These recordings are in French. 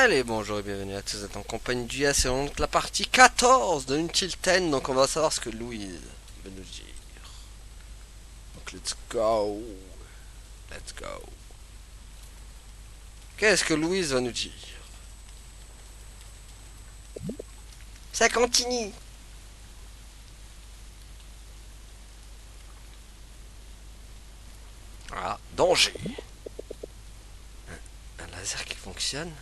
Allez, bonjour et bienvenue à tous, vous êtes en compagnie du c'est donc la partie 14 de Until 10, donc on va savoir ce que Louise veut nous dire. Donc let's go. Let's go. Qu'est-ce que Louise va nous dire? Ça continue. Ah, danger. Un laser qui fonctionne?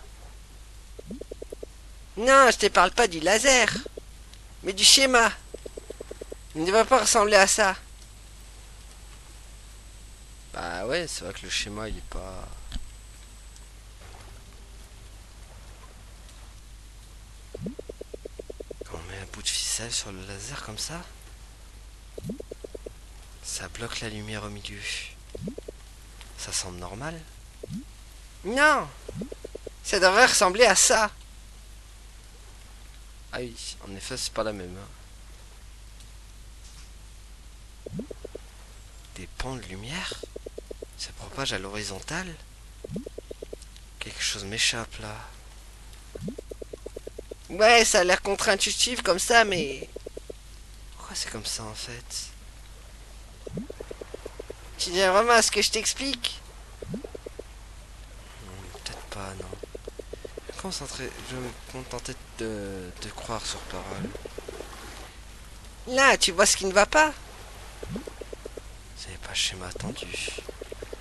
Non, je te parle pas du laser, mais du schéma. Il ne devrait pas ressembler à ça. Bah ouais, c'est vrai que le schéma il est pas... Quand on met un bout de ficelle sur le laser comme ça, ça bloque la lumière au milieu. Ça semble normal? Non, ça devrait ressembler à ça. Ah oui, en effet, c'est pas la même. Des pans de lumière? Ça propage à l'horizontale? Quelque chose m'échappe là. Ouais, ça a l'air contre-intuitif comme ça, mais... Pourquoi c'est comme ça en fait? Tu tiens vraiment à ce que je t'explique? Peut-être pas, non. Je vais me contenter de croire sur parole. Là, tu vois ce qui ne va pas? Ce n'est pas le schéma attendu.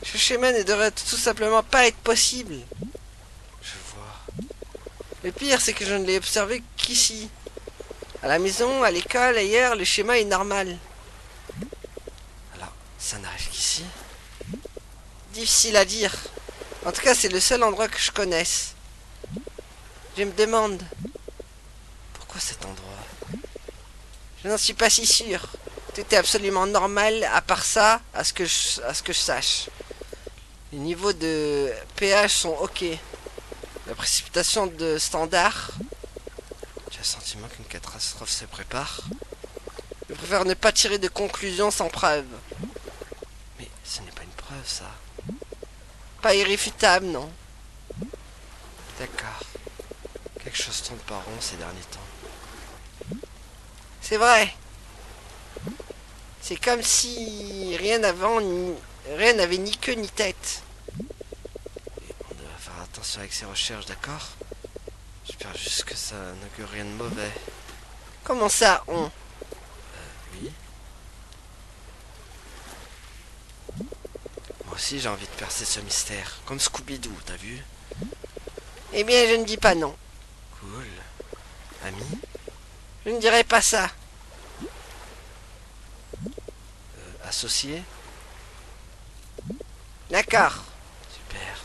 Ce schéma ne devrait tout simplement pas être possible. Je vois. Le pire, c'est que je ne l'ai observé qu'ici. À la maison, à l'école, ailleurs, le schéma est normal. Alors, ça n'arrive qu'ici? Difficile à dire. En tout cas, c'est le seul endroit que je connaisse. Je me demande... Pourquoi cet endroit? Je n'en suis pas si sûr. Tout est absolument normal, à part ça, à ce que je sache. Les niveaux de pH sont ok. La précipitation de standard. J'ai le sentiment qu'une catastrophe se prépare. Je préfère ne pas tirer de conclusions sans preuve. Mais ce n'est pas une preuve, ça. Pas irréfutable, non. D'accord. Quelque chose tourne pas rond ces derniers temps. C'est vrai. C'est comme si rien n'avait ni queue ni tête. Et on devrait faire attention avec ces recherches, d'accord? J'espère juste que ça n'augure rien de mauvais. Comment ça, on? Oui. Moi aussi j'ai envie de percer ce mystère. Comme Scooby-Doo, t'as vu? Eh bien, je ne dis pas non. Cool. Ami? Je ne dirais pas ça. Associé? D'accord. Super.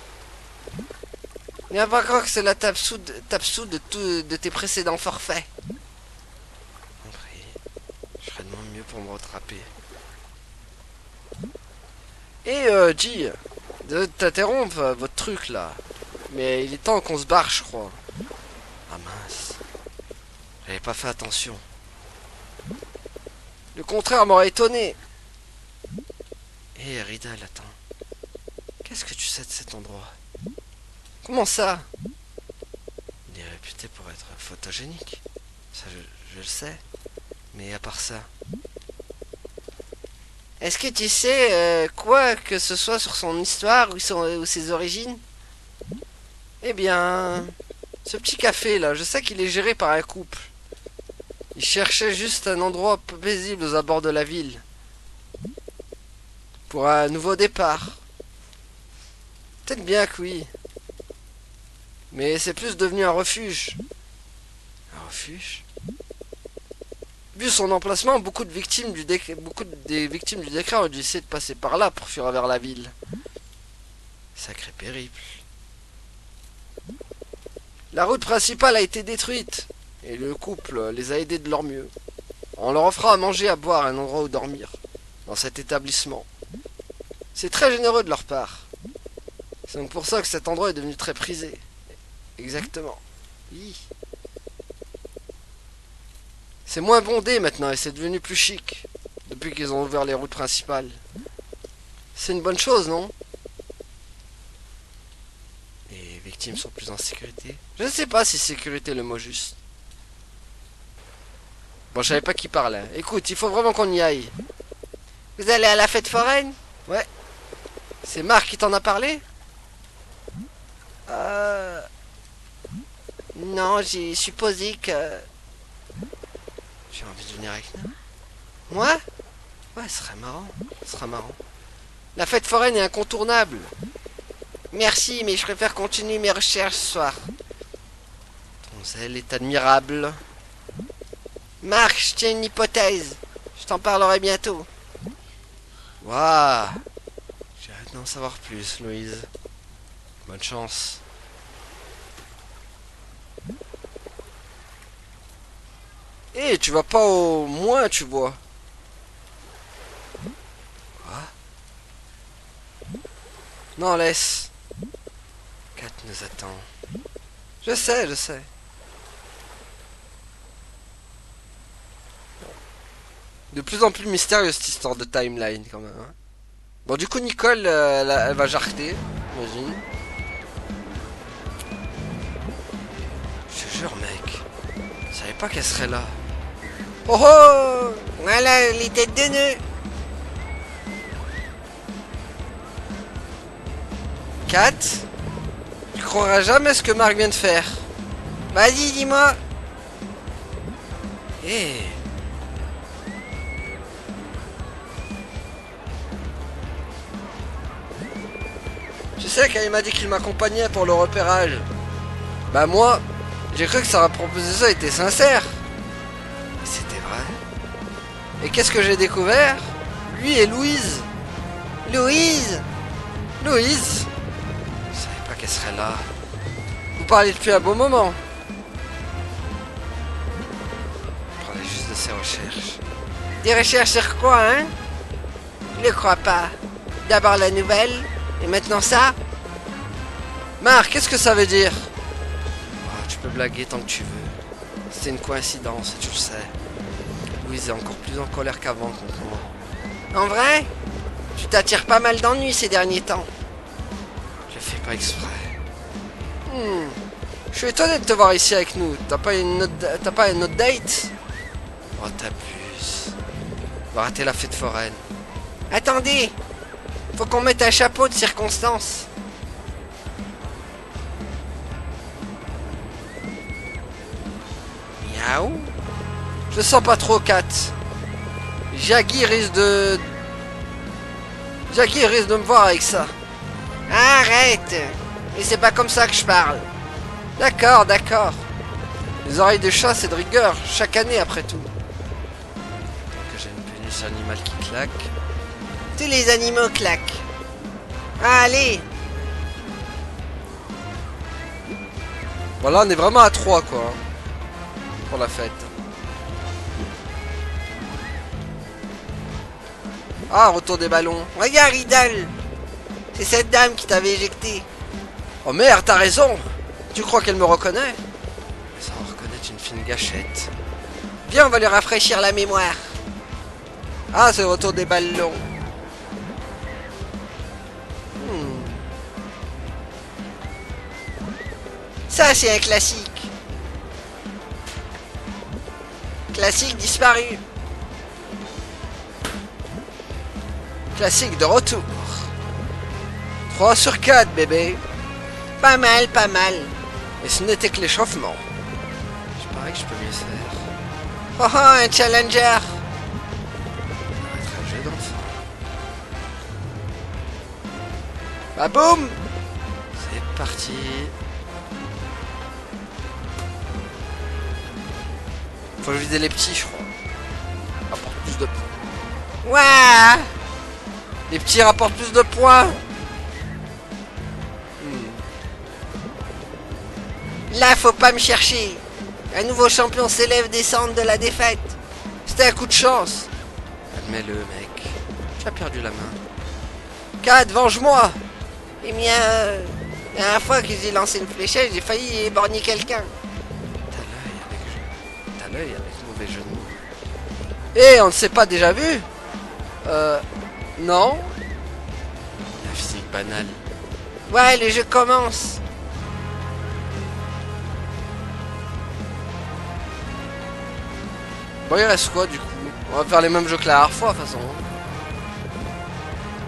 Viens pas croire que c'est la tape-sous de tes précédents forfaits. Compris. Je ferai de mon mieux pour me rattraper. Et G, de t'interrompre votre truc là. Mais il est temps qu'on se barre, je crois. Ah mince. J'avais pas fait attention. Le contraire m'aurait étonné. Hé, Ridal, attends. Qu'est-ce que tu sais de cet endroit? Comment ça? Il est réputé pour être photogénique. Ça, je le sais. Mais à part ça... Est-ce que tu sais quoi que ce soit sur son histoire ou ses origines? Eh bien... Ce petit café là, je sais qu'il est géré par un couple. Ils cherchaient juste un endroit paisible aux abords de la ville. Pour un nouveau départ. Peut-être bien que oui. Mais c'est plus devenu un refuge. Un refuge? Vu son emplacement, beaucoup des victimes du décret ont dû essayer de passer par là pour fuir vers la ville. Sacré périple. La route principale a été détruite, et le couple les a aidés de leur mieux. On leur offra à manger, à boire, un endroit où dormir, dans cet établissement. C'est très généreux de leur part. C'est donc pour ça que cet endroit est devenu très prisé. Exactement. Oui. C'est moins bondé maintenant et c'est devenu plus chic, depuis qu'ils ont ouvert les routes principales. C'est une bonne chose, non? Les teams sont plus en sécurité. Je ne sais pas si sécurité est le mot juste. Bon, je savais pas qui parlait. Écoute, il faut vraiment qu'on y aille. Vous allez à la fête foraine? Ouais. C'est Marc qui t'en a parlé? Non, j'ai supposé que... J'ai envie de venir avec nous. Moi? Ouais, ce serait marrant. Ce sera marrant. La fête foraine est incontournable. Merci, mais je préfère continuer mes recherches ce soir. Ton zèle est admirable. Marc, je tiens une hypothèse. Je t'en parlerai bientôt. Waouh. J'ai hâte d'en savoir plus, Louise. Bonne chance. Eh, tu vas pas au moins, tu vois. Quoi? Non, laisse. Kat nous attend. Je sais, je sais. De plus en plus mystérieuse cette histoire de timeline quand même. Hein. Bon, du coup, Nicole, elle va jarter. Imagine. Je te jure, mec. Je savais pas qu'elle serait là. Oh oh! Voilà les têtes de nœuds! Kat? Tu croiras jamais ce que Marc vient de faire. Vas-y, dis-moi! Eh! Tu sais quand il m'a dit qu'il m'accompagnait pour le repérage. Bah moi, j'ai cru que sa proposition était sincère. Et c'était vrai. Et qu'est-ce que j'ai découvert? Lui et Louise. Louise! Louise! Je savais pas qu'elle serait là. Vous parlez depuis un bon moment. Je parlais juste de ses recherches. Des recherches sur quoi, hein? Je le crois pas. D'abord la nouvelle, et maintenant ça? Marc, qu'est-ce que ça veut dire? Oh, tu peux blaguer tant que tu veux. C'est une coïncidence, tu le sais. Louise est encore plus en colère qu'avant contre moi. En vrai? Tu t'attires pas mal d'ennuis ces derniers temps. Je le fais pas exprès. Je suis étonné de te voir ici avec nous. T'as pas une autre date? Oh, t'abuses. On va rater la fête foraine. Attendez! Faut qu'on mette un chapeau de circonstance. Miaou. Je sens pas trop, Kat. Jaggy risque de me voir avec ça. Arrête. Et c'est pas comme ça que je parle. D'accord, d'accord. Les oreilles de chat, c'est de rigueur. Chaque année, après tout. Que j'ai une péniche animale qui claque. Tous les animaux claquent. Allez. Voilà, on est vraiment à 3 quoi. Hein, pour la fête. Ah, retour des ballons. Regarde, Ridal. C'est cette dame qui t'avait éjecté. Oh merde, t'as raison. Tu crois qu'elle me reconnaît? Ça en reconnaître une fine gâchette. Viens, on va lui rafraîchir la mémoire. Ah, c'est le retour des ballons. Ça, c'est un classique. Classique disparu. Classique de retour. 3 sur 4, bébé. Pas mal, pas mal. Et ce n'était que l'échauffement. Je parie que je peux mieux faire. Oh oh, un challenger. Ça va être un jeu d'enfant. Bah boum. C'est parti. Faut vider les petits, je crois. Rapporte plus de points. Ouais. Les petits rapportent plus de points. Là, faut pas me chercher. Un nouveau champion s'élève des cendres de la défaite. C'était un coup de chance. Admets-le, mec. Tu as perdu la main. Kat, venge-moi. Eh bien, la dernière fois que j'ai lancé une fléchette, j'ai failli éborgner quelqu'un. T'as l'œil avec mauvais jeu de mots. Eh, on ne s'est pas déjà vu? Non. La physique banale. Ouais, le jeu commence. Bon, il reste quoi du coup? On va faire les mêmes jeux que la dernière fois, de toute façon.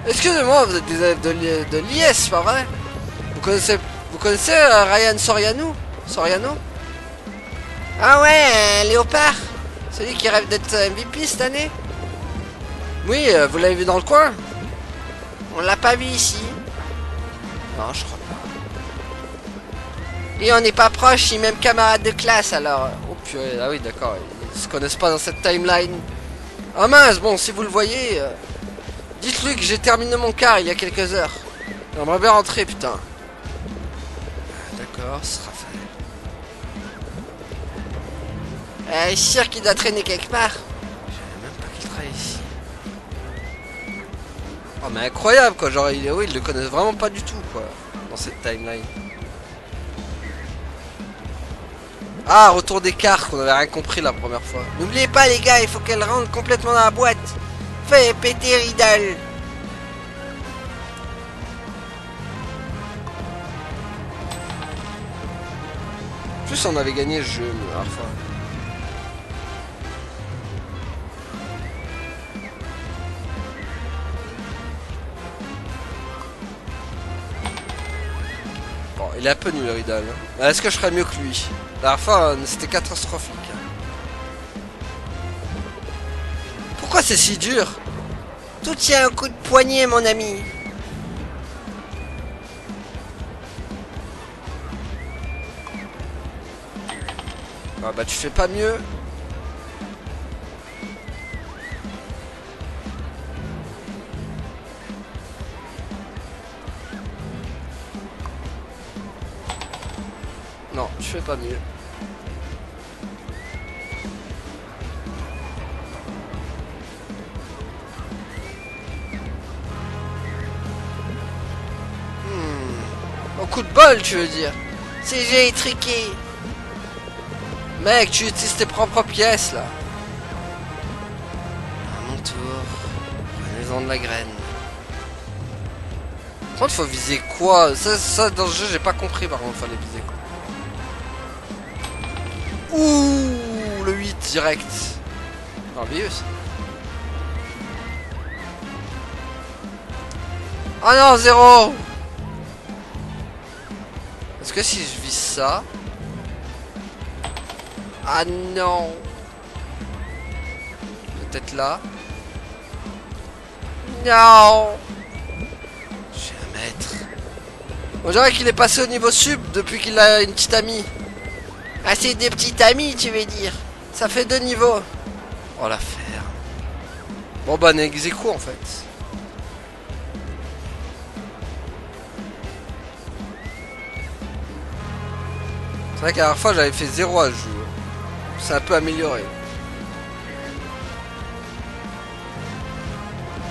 Excusez-moi, vous êtes des élèves de l'IS, pas vrai? Vous connaissez Ryan Soriano? Ah ouais, Léopard. Celui qui rêve d'être MVP cette année? Oui, vous l'avez vu dans le coin? On l'a pas vu ici. Non, je crois pas. Et on n'est pas proche, ni même camarade de classe alors. Oh purée, ah oui d'accord, ils se connaissent pas dans cette timeline. Ah mince, bon si vous le voyez, dites-lui que j'ai terminé mon quart il y a quelques heures. J'aimerais bien rentrer putain. D'accord, ce sera fait. Sûr qu'il doit traîner quelque part. Je savais même pas qu'il travaille ici. Oh mais incroyable quoi, genre il le connaît vraiment pas du tout quoi, dans cette timeline. Ah, retour des cartes, qu'on avait rien compris la première fois. N'oubliez pas les gars, il faut qu'elle rentre complètement dans la boîte. Fais péter Ridal. En plus on avait gagné le jeu la dernière fois. Bon, il est un peu nul Ridal. Est-ce que je ferais mieux que lui? La dernière fois c'était catastrophique. Pourquoi c'est si dur? Tout tient un coup de poignet mon ami. Ah bah tu fais pas mieux. Non, tu fais pas mieux. Au coup de bol tu veux dire? CG est triqué. Mec, tu utilises tes propres pièces là. À mon tour. Prenez-en de la graine. Par contre, faut viser quoi? Ça dans le jeu, j'ai pas compris par contre, fallait viser quoi. Ouh, le 8 direct. Merveilleux ça. Oh non, 0. Est-ce que si je vise ça... Ah non. Peut-être là. Non. Je vais la mettre. On dirait qu'il est passé au niveau sub depuis qu'il a une petite amie. Ah c'est des petites amies tu veux dire. Ça fait 2 niveaux. Oh la ferme. Bon bah ex aequo en fait. C'est vrai qu'à la dernière fois j'avais fait 0 à ce jeu. C'est un peu amélioré.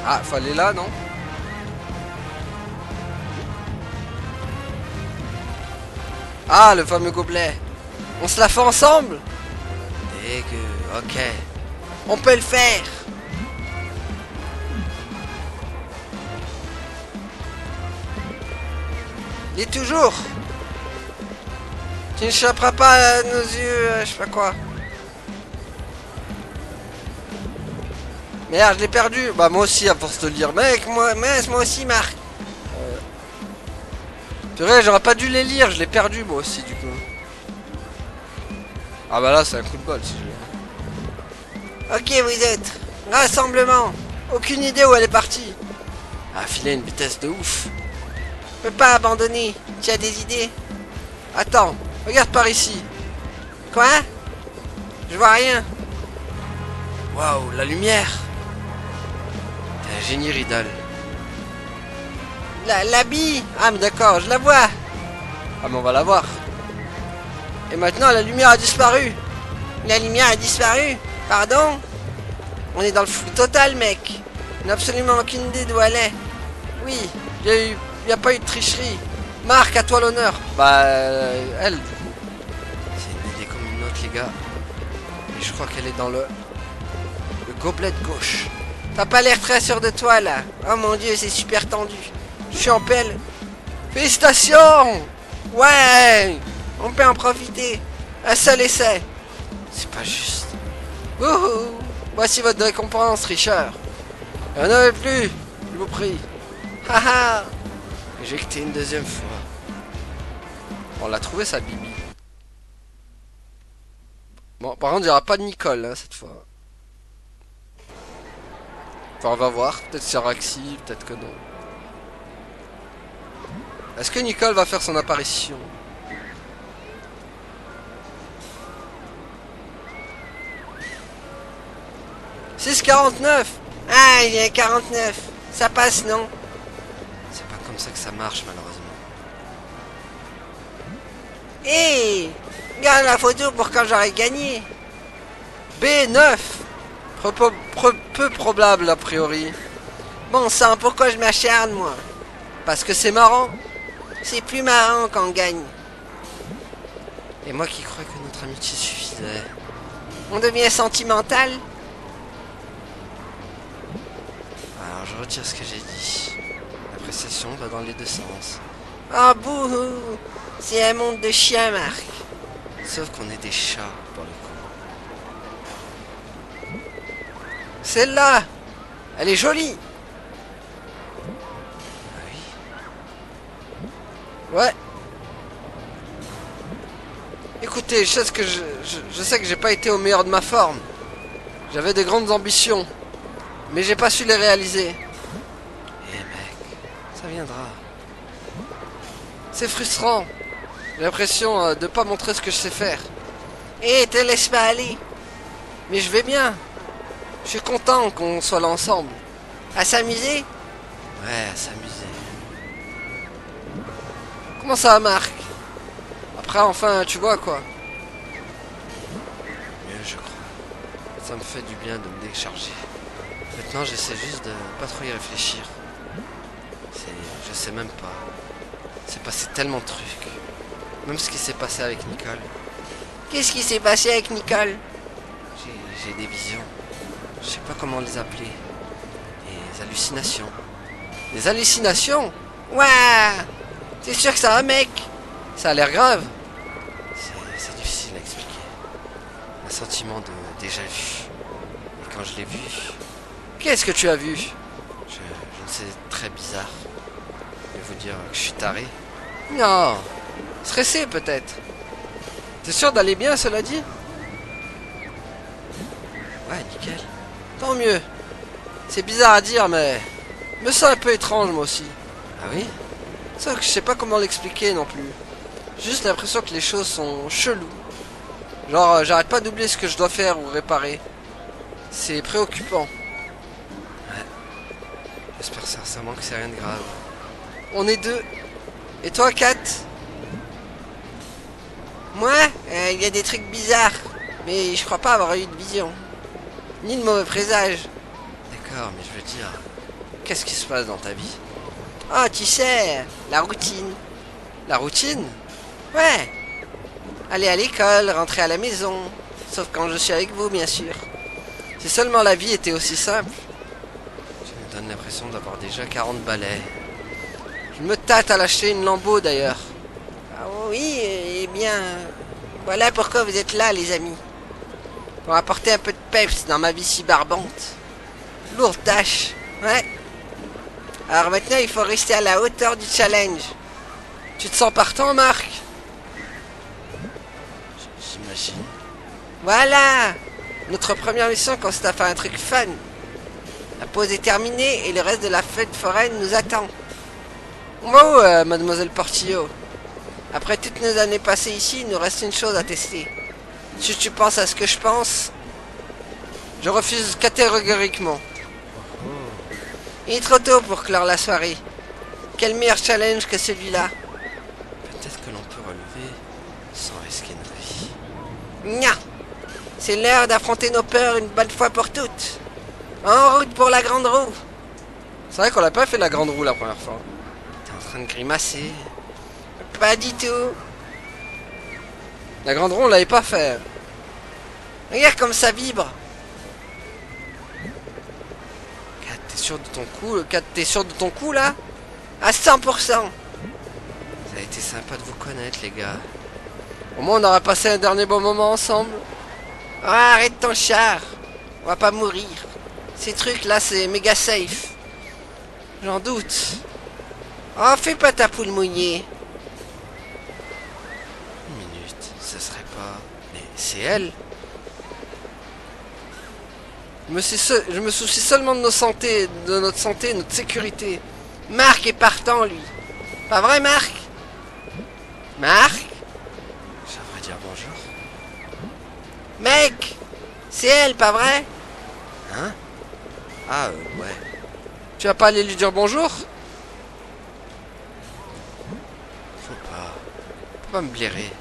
Ah, fallait là, non? Ah, le fameux gobelet. On se la fait ensemble? Dégueu, ok. On peut le faire. Il est toujours. Tu ne chapperas pas à nos yeux, je sais pas quoi. Merde, je l'ai perdu. Bah moi aussi à force de lire. Mec, moi aussi Marc. C'est vrai, j'aurais pas dû les lire, je l'ai perdu moi aussi du coup. Ah bah là c'est un coup de bol si je... Ok vous êtes. Rassemblement. Aucune idée où elle est partie. Ah filer une vitesse de ouf. Je peux pas abandonner. Tu as des idées? Attends, regarde par ici. Quoi? Je vois rien. Waouh, la lumière. T'es un génie Ridal. La bille. Ah mais d'accord, je la vois. Ah mais on va la voir. Et maintenant la lumière a disparu. La lumière a disparu? Pardon? On est dans le flou total mec. On n'a absolument aucune idée d'où elle est. Oui, il n'y a pas eu de tricherie. Marc, à toi l'honneur. Bah elle du coup. C'est une idée comme une autre les gars. Et je crois qu'elle est dans le gobelet de gauche. T'as pas l'air très sûr de toi là. Oh mon dieu, c'est super tendu. Je suis en pelle. Félicitations. Ouais. On peut en profiter. Un seul essai. C'est pas juste. Wouhou! Voici votre récompense, tricheur. Il n'y en avait plus, je vous prie. Haha! Éjecté une deuxième fois. On l'a trouvé, sa bibi. Bon, par contre, il n'y aura pas de Nicole, hein, cette fois. Enfin, on va voir. Peut-être sur Axie, peut-être que non. Est-ce que Nicole va faire son apparition? « 6,49 ! Ah, il y a 49. Ça passe, non? C'est pas comme ça que ça marche, malheureusement. Hé, regarde la photo pour quand j'aurai gagné. B9. Peu probable, a priori. Bon sang, pourquoi je m'acharne, moi? Parce que c'est marrant. C'est plus marrant quand on gagne. Et moi qui crois que notre amitié suffisait. On devient sentimental? Alors je retire ce que j'ai dit. L'appréciation va dans les deux sens. Ah bouhou! C'est un monde de chiens, Marc. Sauf qu'on est des chats, pour le coup. Celle-là! Elle est jolie! Ah oui? Ouais. Écoutez, je sais que je sais que j'ai pas été au meilleur de ma forme. J'avais de grandes ambitions. Mais j'ai pas su les réaliser. Eh mec, ça viendra. C'est frustrant. J'ai l'impression de pas montrer ce que je sais faire. Eh, te laisse pas aller. Mais je vais bien. Je suis content qu'on soit là ensemble. À s'amuser? Ouais, à s'amuser. Comment ça va, Marc? Après, enfin, tu vois quoi. Mieux, je crois. Ça me fait du bien de me décharger. Maintenant, j'essaie juste de pas trop y réfléchir. Je sais même pas. C'est passé tellement de trucs. Même ce qui s'est passé avec Nicole. Qu'est-ce qui s'est passé avec Nicole? J'ai des visions. Je sais pas comment les appeler. Des hallucinations. Des hallucinations? Ouais! T'es sûr que ça va, mec? Ça a l'air grave. C'est difficile à expliquer. Un sentiment de déjà vu. Et quand je l'ai vu... Qu'est-ce que tu as vu? Je ne sais, très bizarre. Je vais vous dire que je suis taré. Non. Stressé peut-être. T'es sûr d'aller bien, cela dit? Ouais, nickel. Tant mieux. C'est bizarre à dire, mais... me sens un peu étrange, moi aussi. Ah oui? C'est vrai que je sais pas comment l'expliquer non plus. J'ai juste l'impression que les choses sont cheloues. Genre, j'arrête pas d'oublier ce que je dois faire ou réparer. C'est préoccupant. Ouais. J'espère sincèrement que c'est rien de grave. On est deux. Et toi, Kat? Moi, il y a des trucs bizarres. Mais je crois pas avoir eu de vision. Ni de mauvais présages. D'accord, mais je veux dire... qu'est-ce qui se passe dans ta vie? Oh, tu sais, la routine. La routine? Ouais. Aller à l'école, rentrer à la maison. Sauf quand je suis avec vous, bien sûr. Si seulement la vie était aussi simple. Je me donne l'impression d'avoir déjà 40 balais. Je me tâte à lâcher une lambeau, d'ailleurs. Ah oui, eh bien... voilà pourquoi vous êtes là, les amis. Pour apporter un peu de peps dans ma vie si barbante. Lourde tâche, ouais. Alors maintenant, il faut rester à la hauteur du challenge. Tu te sens partant, Marc? J'imagine. Voilà. Notre première mission consiste à faire un truc fun. La pause est terminée et le reste de la fête foraine nous attend. Wow, mademoiselle Portillo. Après toutes nos années passées ici, il nous reste une chose à tester. Si tu penses à ce que je pense, je refuse catégoriquement. Il est trop tôt pour clore la soirée. Quel meilleur challenge que celui-là? Peut-être que l'on peut relever sans risquer notre vie. Nya! C'est l'heure d'affronter nos peurs une bonne fois pour toutes. En route pour la grande roue. C'est vrai qu'on n'a pas fait la grande roue la première fois. T'es en train de grimacer? Pas du tout. La grande roue, on l'avait pas fait. Regarde comme ça vibre. Kat, t'es sûr de ton coup? Kat, t'es sûr de ton coup là? À 100%. Ça a été sympa de vous connaître, les gars. Au moins, on aura passé un dernier bon moment ensemble. Ah, arrête ton char. On va pas mourir. Ces trucs là, c'est méga safe. J'en doute. Oh, fais pas ta poule mouillée. Une minute, ça serait pas... Mais c'est elle. Je me soucie seulement de notre santé, notre sécurité. Marc est partant, lui. Pas vrai, Marc? Marc? J'aimerais dire bonjour. Mec! C'est elle, pas vrai? Hein? Ah, ouais. Tu vas pas aller lui dire bonjour? Faut pas me blairer.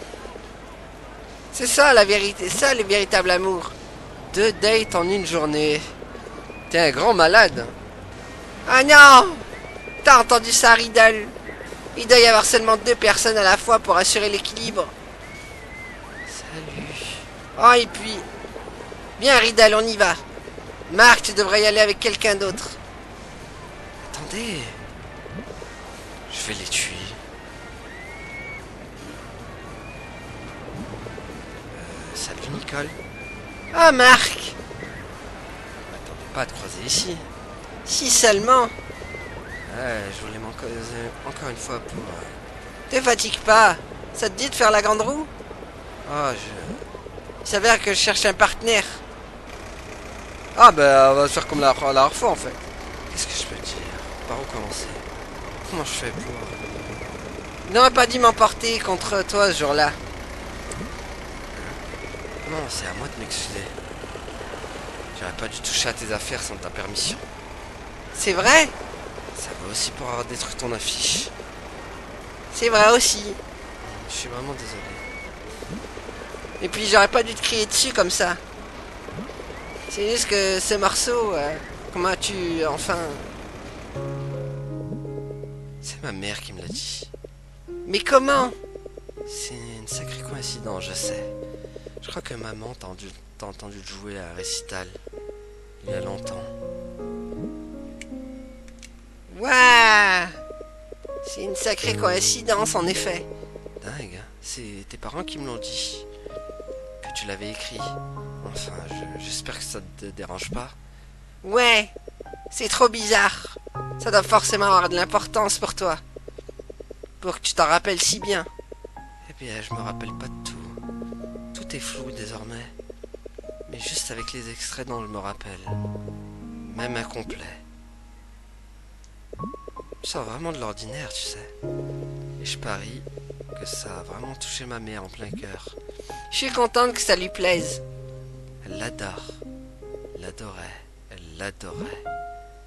C'est ça, la vérité. Ça, le véritable amour. 2 dates en une journée. T'es un grand malade. Ah non! T'as entendu ça, Riddle? Il doit y avoir seulement 2 personnes à la fois pour assurer l'équilibre. Salut. Oh, et puis... Bien, Riddle, on y va. Marc, tu devrais y aller avec quelqu'un d'autre. Attendez. Je vais les tuer. Salut, Nicole. Ah, Marc! M'attendais pas à te croiser ici. Si seulement. Ouais, je voulais encore une fois pour... Te fatigue pas. Ça te dit de faire la grande roue? Oh, il s'avère que je cherche un partenaire. Ah, ben, on va faire comme la dernière fois, en fait. Qu'est-ce que je peux te dire? Par où commencer? Comment je fais pour... Il n'aurait pas dû m'emporter contre toi ce jour-là. Non, c'est à moi de m'excuser. J'aurais pas dû toucher à tes affaires sans ta permission. C'est vrai? Ça va aussi pour avoir détruit ton affiche. C'est vrai aussi. Je suis vraiment désolé. Et puis j'aurais pas dû te crier dessus comme ça. C'est juste que ce morceau... comment as-tu... enfin... C'est ma mère qui me l'a dit. Mais comment? C'est une sacrée coïncidence, je sais. Je crois que maman t'a entendu jouer à un récital. Il y a longtemps. Waouh! C'est une sacrée coïncidence, en effet. Dingue, c'est tes parents qui me l'ont dit. Que tu l'avais écrit. Enfin, j'espère que ça te dérange pas. Ouais, c'est trop bizarre. Ça doit forcément avoir de l'importance pour toi. Pour que tu t'en rappelles si bien. Eh bien, je me rappelle pas de tout. Tout est flou désormais. Mais juste avec les extraits dont je me rappelle. Même incomplet. Tu sors vraiment de l'ordinaire, tu sais. Et je parie que ça a vraiment touché ma mère en plein cœur. Je suis contente que ça lui plaise. Elle l'adore. L'adorait. Elle l'adorait.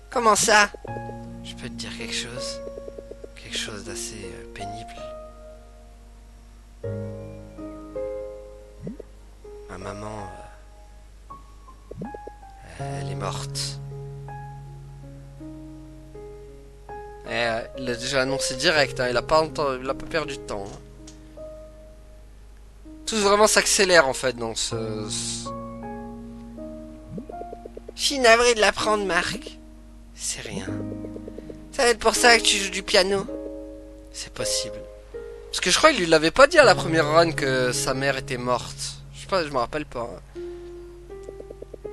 Comment ça? Je peux te dire quelque chose? Quelque chose d'assez pénible. Ma maman... elle est morte. Il a déjà annoncé direct, hein, il a pas perdu de temps. Hein. Tout vraiment s'accélère en fait dans ce... Je suis navré de l'apprendre, Marc. C'est rien. Ça va être pour ça que tu joues du piano. C'est possible. Parce que je crois qu'il lui l'avait pas dit à la première run que sa mère était morte. Je sais pas, je me rappelle pas. Hein.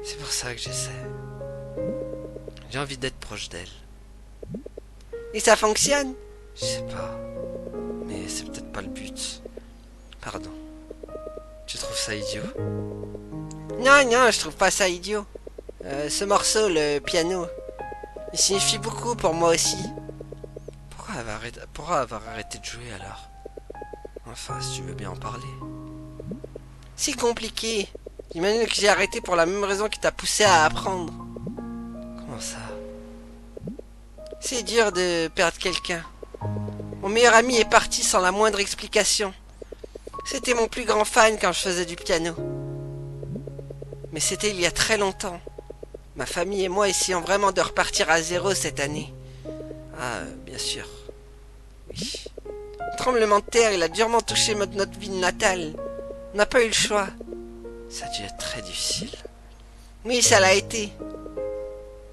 C'est pour ça que j'essaie. J'ai envie d'être proche d'elle. Et ça fonctionne? Je sais pas. Mais c'est peut-être pas le but. Pardon. Tu trouves ça idiot? Non, non, je trouve pas ça idiot. Ce morceau, le piano, il signifie beaucoup pour moi aussi. Pourquoi avoir arrêté de jouer alors? Enfin, si tu veux bien en parler. C'est compliqué. J'imagine que j'ai arrêté pour la même raison qui t'a poussé à apprendre. Comment ça? C'est dur de perdre quelqu'un. Mon meilleur ami est parti sans la moindre explication. C'était mon plus grand fan quand je faisais du piano. Mais c'était il y a très longtemps. Ma famille et moi essayons vraiment de repartir à zéro cette année. Ah, bien sûr. Oui. Le tremblement de terre, il a durement touché notre ville natale. On n'a pas eu le choix. Ça a dû être très difficile. Oui, ça l'a été.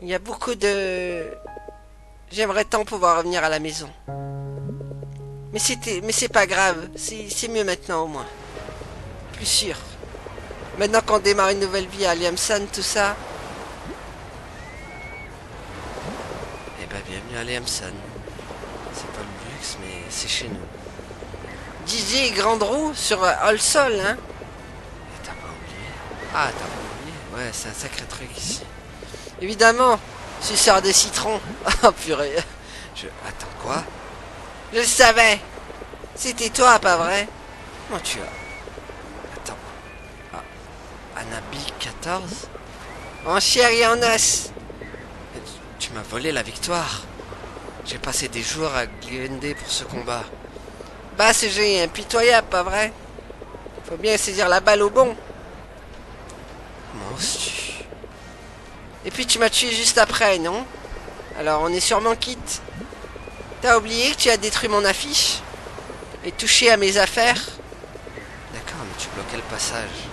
Il y a beaucoup de... J'aimerais tant pouvoir revenir à la maison. Mais c'est pas grave. C'est mieux maintenant au moins. Plus sûr. Maintenant qu'on démarre une nouvelle vie à Liamson, tout ça, Il y a Liamson. C'est pas le luxe, mais c'est chez nous. DJ Grandreau sur All Soul, hein? Et t'as pas oublié? Ah, t'as pas oublié? Ouais, c'est un sacré truc ici. Évidemment, suceur de citron. Oh purée. Attends, quoi? Je le savais. C'était toi, pas vrai? Comment tu as... Attends. Ah. Anabi 14? En chair et en os. Tu m'as volé la victoire. J'ai passé des jours à grinder pour ce combat. Bah, ce jeu est impitoyable, pas vrai? Faut bien saisir la balle au bon. Comment oses-tu? Et puis tu m'as tué juste après, non? Alors on est sûrement quitte. T'as oublié que tu as détruit mon affiche? Et touché à mes affaires? D'accord, mais tu bloquais le passage.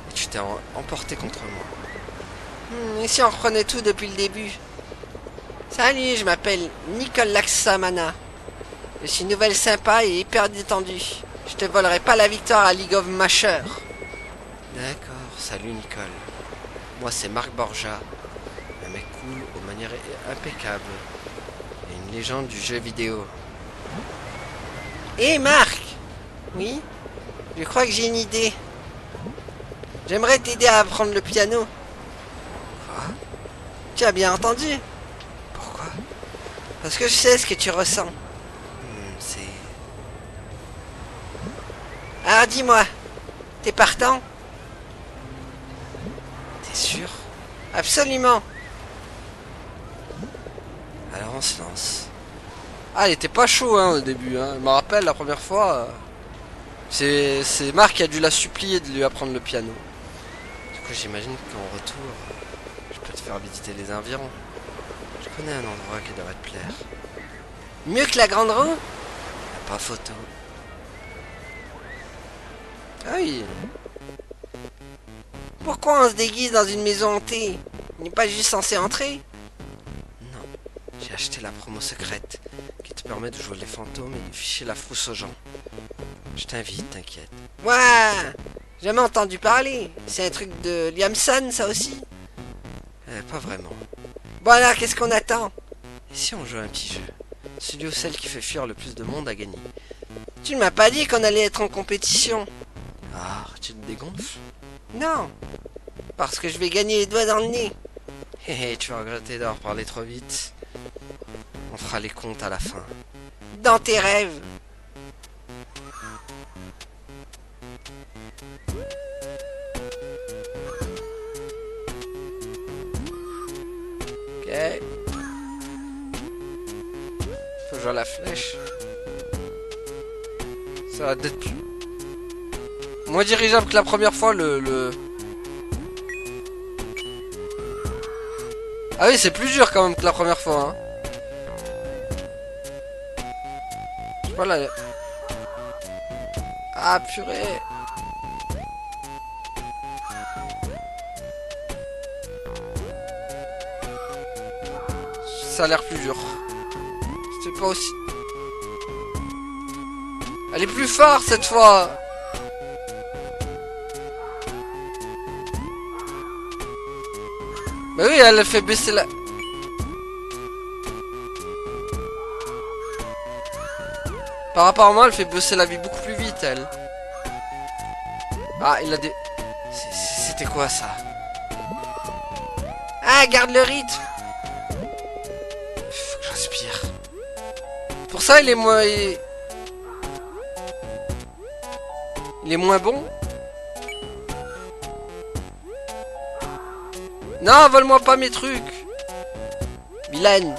Et tu t'es emporté contre moi. Et si on reprenait tout depuis le début? Salut, je m'appelle Nicole Laxamana. Je suis nouvelle sympa et hyper détendue. Je te volerai pas la victoire à League of Masher. D'accord, salut Nicole. Moi c'est Marc Borja. Un mec cool, aux manières impeccables. Et une légende du jeu vidéo. Hé Marc! Oui? Je crois que j'ai une idée. J'aimerais t'aider à apprendre le piano. Quoi? Tu as bien entendu? Pourquoi? Parce que je sais ce que tu ressens. C'est... Alors dis-moi, t'es partant? T'es sûr? Absolument. Alors on se lance. Ah, il était pas chaud hein, au début. Hein. Je me rappelle la première fois. C'est Marc qui a dû la supplier de lui apprendre le piano. Du coup, j'imagine qu'en retour, je peux te faire visiter les environs. Je connais un endroit qui devrait te plaire. Mieux que la Grande Roue? Pas photo. Ah oui. Pourquoi on se déguise dans une maison hantée? On n'est pas juste censé entrer? Non. J'ai acheté la promo secrète qui te permet de jouer les fantômes et ficher la frousse aux gens. Je t'invite, t'inquiète. Ouais, jamais entendu parler. C'est un truc de Liamson, ça aussi? Pas vraiment. Bon alors, qu'est-ce qu'on attend? Et si on joue un petit jeu? Celui ou celle qui fait fuir le plus de monde a gagné. Tu ne m'as pas dit qu'on allait être en compétition. Ah, tu te dégonfles? Non, parce que je vais gagner les doigts dans le nez. Hé hé, tu vas regretter d'avoir parlé trop vite. On fera les comptes à la fin. Dans tes rêves. Ok. Faut jouer à la flèche. Ça va être plus... moins dirigeable que la première fois, Ah oui, c'est plus dur quand même que la première fois, hein. Je sais pas là... Ah purée. Ça a l'air plus dur. C'était pas aussi... Elle est plus forte cette fois. Bah oui, elle fait baisser la... Par rapport à moi, elle fait baisser la vie beaucoup plus vite, elle. Ah, il a des... C'était quoi, ça? Ah, garde le rythme. Faut que j'inspire. Pour ça, il est moins... Il est moins bon. Non, vole-moi pas mes trucs. Milan.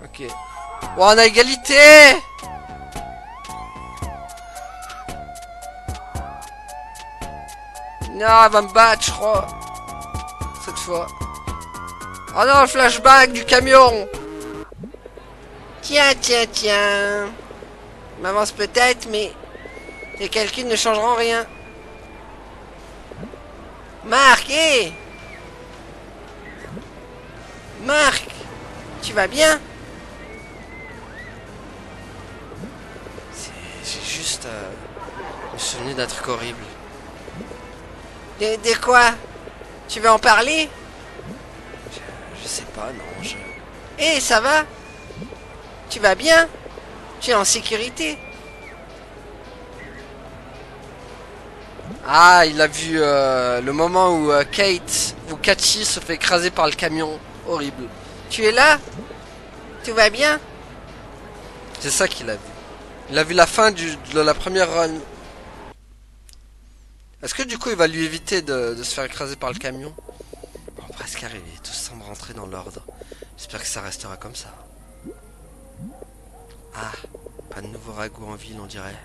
Ok. Bon, on a égalité. Non, elle va me battre, je crois. Cette fois. Oh non, le flashback du camion. Tiens, tiens, tiens. Je m'avance peut-être, mais les calculs ne changeront rien. Marc, hé! Marc, tu vas bien? J'ai juste me souvenu d'un truc horrible. De quoi? Tu veux en parler? sais pas, non, je... Hé, ça va? Tu vas bien? Tu es en sécurité? Ah, il a vu le moment où Kate, ou Cathy, se fait écraser par le camion. Horrible. Tu es là? Tout va bien? C'est ça qu'il a vu. Il a vu la fin de la première run. Est-ce que du coup il va lui éviter de se faire écraser par le camion? Bon, presque arrivé, tout semble rentrer dans l'ordre. J'espère que ça restera comme ça. Ah, pas de nouveau ragoût en ville, on dirait.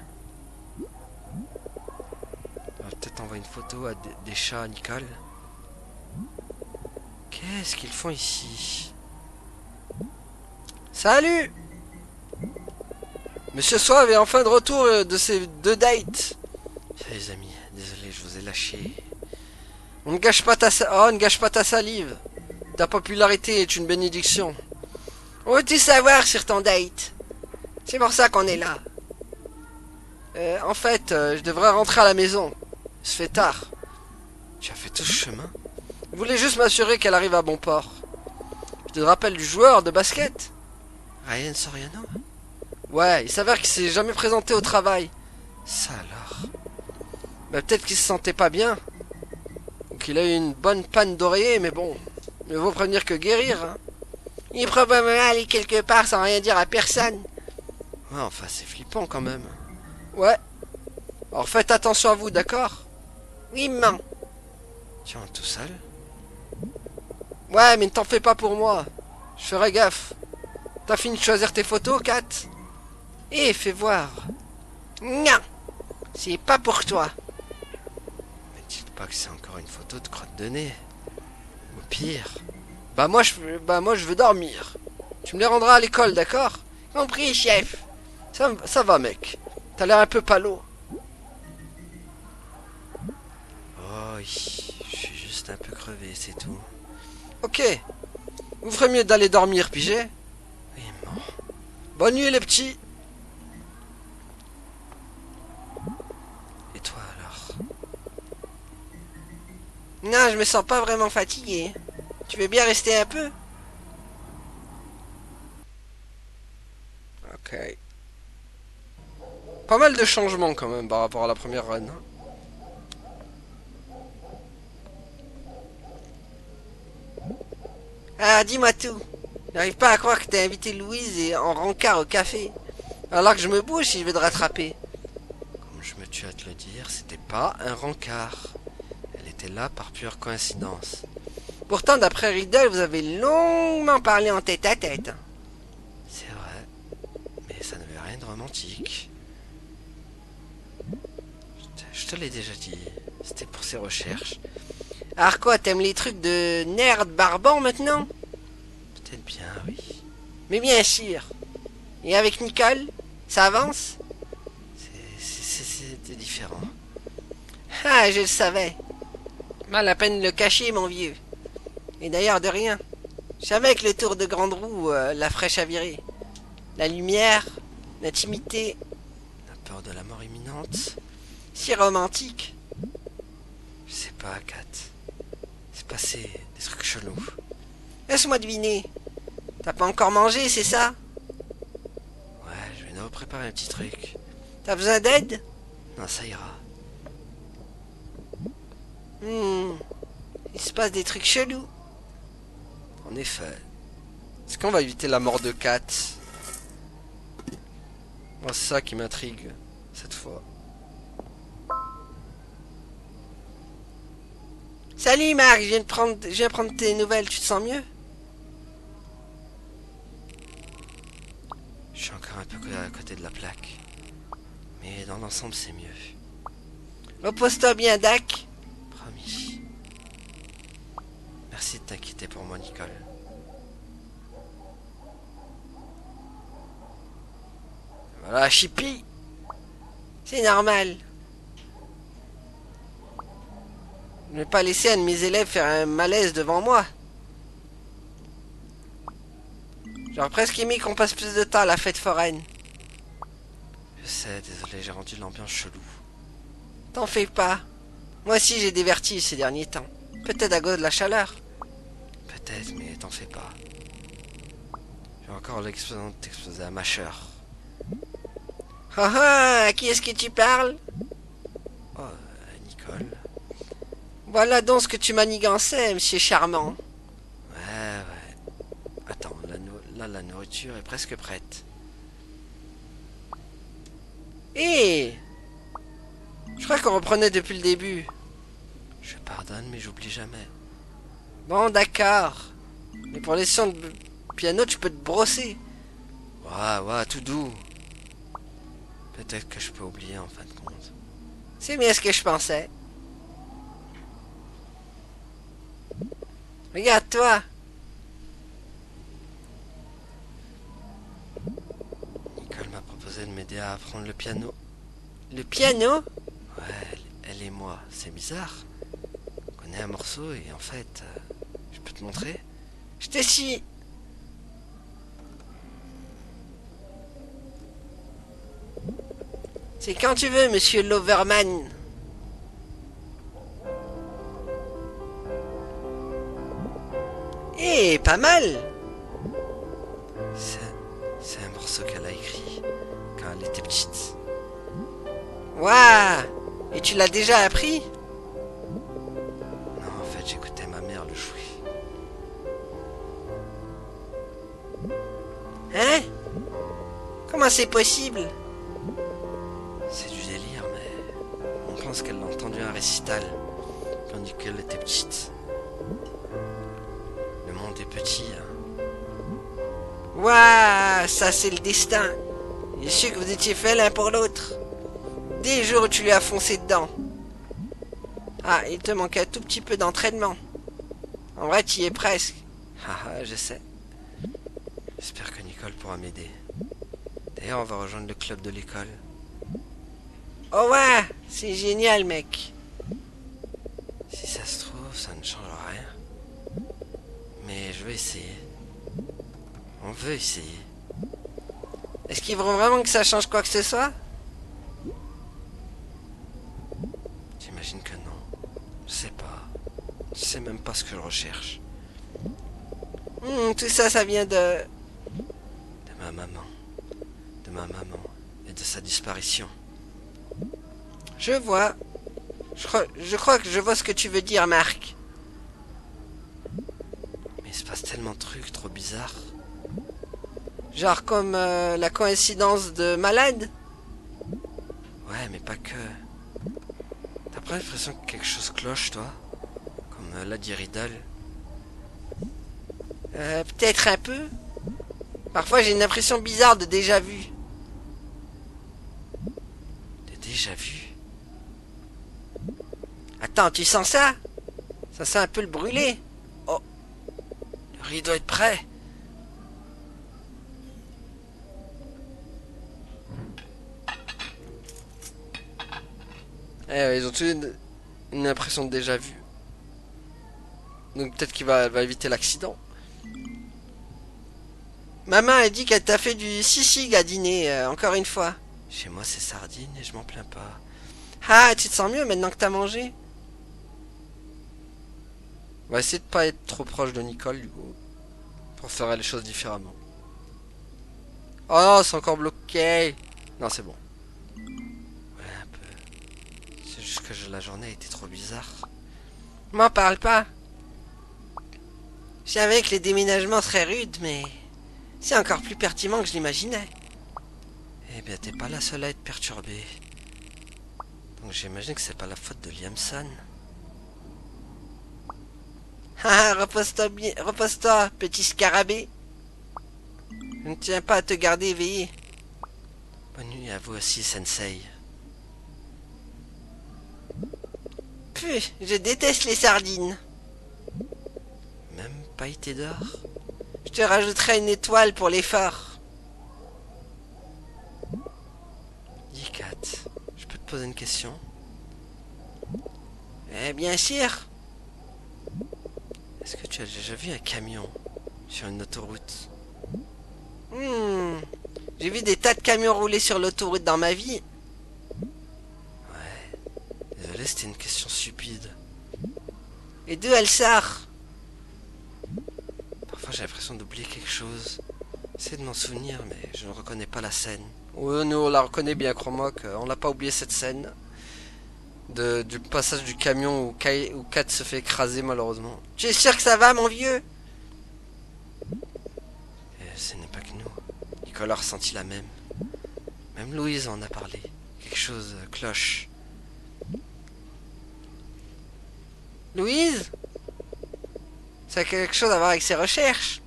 On va peut-être envoyer une photo à des chats à Nicole. Qu'est-ce qu'ils font ici? Salut! Monsieur Soave est enfin de retour de ses 2 dates. Les amis, désolé, je vous ai lâché. On ne gâche pas ne gâche pas ta salive. Ta popularité est une bénédiction. On veut tout savoir sur ton date. C'est pour ça qu'on est là. En fait, je devrais rentrer à la maison. Il se fait tard. Tu as fait tout ce chemin? Je voulais juste m'assurer qu'elle arrive à bon port. Tu te rappelles du joueur de basket? Ryan Soriano? Ouais, il s'avère qu'il s'est jamais présenté au travail. Ça alors? Bah, peut-être qu'il se sentait pas bien. Ou qu'il a eu une bonne panne d'oreiller, mais bon. Mieux vaut prévenir que guérir, hein. Il est probablement allé quelque part sans rien dire à personne. Ouais, enfin, c'est flippant quand même. Ouais. Alors faites attention à vous, d'accord? Oui, maman. Tu rentres tout seul? Ouais, mais ne t'en fais pas pour moi. Je ferai gaffe. T'as fini de choisir tes photos, Kat? Eh, fais voir. Non, c'est pas pour toi. Mais dites pas que c'est encore une photo de crotte de nez. Ou pire. Bah moi je veux dormir. Tu me les rendras à l'école, d'accord? Compris, chef. Ça va, mec. T'as l'air un peu palo. Oh oui, je suis juste un peu crevé, c'est tout. Ok. Vous ferez mieux d'aller dormir, pigé? Oui, bon. Bonne nuit, les petits. Et toi, alors? Non, je me sens pas vraiment fatigué. Tu veux bien rester un peu? Ok. Pas mal de changements quand même par rapport à la première run. Ah, dis-moi tout. J'arrive pas à croire que t'as invité Louise et en rencard au café. Alors que je me bouge si je vais te rattraper. Comme je me tue à te le dire, c'était pas un rencard. Elle était là par pure coïncidence. Pourtant, d'après Riddle, vous avez longuement parlé en tête à tête. C'est vrai, mais ça n'avait rien de romantique. Je te l'ai déjà dit, c'était pour ses recherches. Alors quoi, t'aimes les trucs de nerd barbant maintenant? Peut-être bien, oui. Mais bien sûr. Et avec Nicole, ça avance? C'était différent. Ah, je le savais. Mal à peine le cacher, mon vieux. Et d'ailleurs, de rien. Je savais que le tour de grande roue la ferait chavirer. La lumière, l'intimité, La peur de la mort imminente. si romantique. Je sais pas, Kat. C'est passé des trucs chelous. Laisse-moi deviner. T'as pas encore mangé, c'est ça? Ouais, je vais nous préparer un petit truc. T'as besoin d'aide? Non, ça ira. Il se passe des trucs chelous. En effet. Est-ce qu'on va éviter la mort de Kat? Moi, c'est ça qui m'intrigue, cette fois. Salut Marc, je viens prendre tes nouvelles, tu te sens mieux? Je suis encore un peu à côté de la plaque. Mais dans l'ensemble, c'est mieux. Repose-toi bien, Dak. Promis. Merci de t'inquiéter pour moi, Nicole. Voilà, Chippy. C'est normal. Ne pas laisser un de mes élèves faire un malaise devant moi. J'aurais presque aimé qu'on passe plus de temps à la fête foraine. Je sais, désolé, j'ai rendu l'ambiance chelou. T'en fais pas. Moi aussi j'ai des vertiges ces derniers temps. Peut-être à cause de la chaleur. Peut-être. tête, mais t'en fais pas. J'ai encore l'explosion t'exploser à mâcheur. Ah ah, à qui est-ce que tu parles? Oh, Nicole. Voilà donc ce que tu manigançais, monsieur charmant. Ouais, ouais. Attends, là, la nourriture est presque prête. Hé, je crois qu'on reprenait depuis le début. Je pardonne, mais j'oublie jamais. Bon, d'accord. Mais pour les sons de piano, tu peux te brosser. Ouais, ouais, tout doux. Peut-être que je peux oublier en fin de compte. C'est bien ce que je pensais. Regarde-toi. Nicole m'a proposé de m'aider à apprendre le piano. Le piano? Ouais, elle et moi, c'est bizarre. On connaît un morceau et en fait, je peux te montrer? Je te suis. C'est quand tu veux, monsieur Loverman. Eh, pas mal. C'est un morceau qu'elle a écrit quand elle était petite. Waouh. Et tu l'as déjà appris? Non, en fait, j'écoutais ma mère le jouer. Hein? Comment c'est possible? C'est du délire, mais on pense qu'elle a entendu un récital tandis qu'elle était petite. Le monde est petit, hein. Waouh, ça c'est le destin. Je suis sûr que vous étiez faits l'un pour l'autre. Dès le jour où tu lui as foncé dedans. Ah, il te manque un tout petit peu d'entraînement. En vrai, tu y es presque. Ah, ah, je sais. J'espère que Nicole pourra m'aider. D'ailleurs, on va rejoindre le club de l'école. Oh ouais, c'est génial, mec. Si ça se trouve, ça ne changera rien. Mais je vais essayer. On veut essayer. Est-ce qu'ils vont vraiment que ça change quoi que ce soit? J'imagine que non. Je sais pas. Je sais même pas ce que je recherche. Tout ça, ça vient de... De ma maman. De ma maman. Et de sa disparition. Je vois. Je crois que je vois ce que tu veux dire, Marc. Mais il se passe tellement de trucs trop bizarres. Genre comme la coïncidence de malade? Ouais, mais pas que. T'as pas l'impression que quelque chose cloche, toi? Comme l'a dit Riddle. Peut-être un peu. Parfois, j'ai une impression bizarre de déjà vu. T'as déjà vu? Attends, tu sens ça? Ça sent un peu le brûlé. Oh! Le riz doit être prêt! Eh ouais, ils ont tous une impression de déjà vu. Donc peut-être qu'il va éviter l'accident. Maman a dit qu'elle t'a fait du sisig à dîner, encore une fois. Chez moi, c'est sardine et je m'en plains pas. Ah, tu te sens mieux maintenant que t'as mangé? On va essayer de pas être trop proche de Nicole, du coup. Pour faire les choses différemment. Oh non, c'est encore bloqué. Non, c'est bon. Ouais, un peu. C'est juste que la journée était trop bizarre. M'en parle pas. Je savais que les déménagements seraient rudes, mais... c'est encore plus pertinent que je l'imaginais. Eh bien, t'es pas la seule à être perturbée. Donc j'imagine que c'est pas la faute de Liamson. Ah, repose-toi bien, repose-toi, petit scarabée. Je ne tiens pas à te garder éveillé. Bonne nuit à vous aussi, Sensei. Pff, je déteste les sardines. Même pailleté d'or? Je te rajouterai une étoile pour l'effort. Dis, Kat, je peux te poser une question? Eh bien sûr. Est-ce que tu as déjà vu un camion sur une autoroute? J'ai vu des tas de camions rouler sur l'autoroute dans ma vie. Ouais. Désolé, c'était une question stupide. Et d'où elle sort? fois j'ai l'impression d'oublier quelque chose. J'essaie de m'en souvenir, mais je ne reconnais pas la scène. Oui, nous on la reconnaît bien, crois-moi, on n'a pas oublié cette scène. Du passage du camion où Kat se fait écraser malheureusement. Tu es sûr que ça va, mon vieux? Et ce n'est pas que nous. Nicolas a ressenti la même. Même Louise en a parlé. Quelque chose cloche. Louise? Ça a quelque chose à voir avec ses recherches?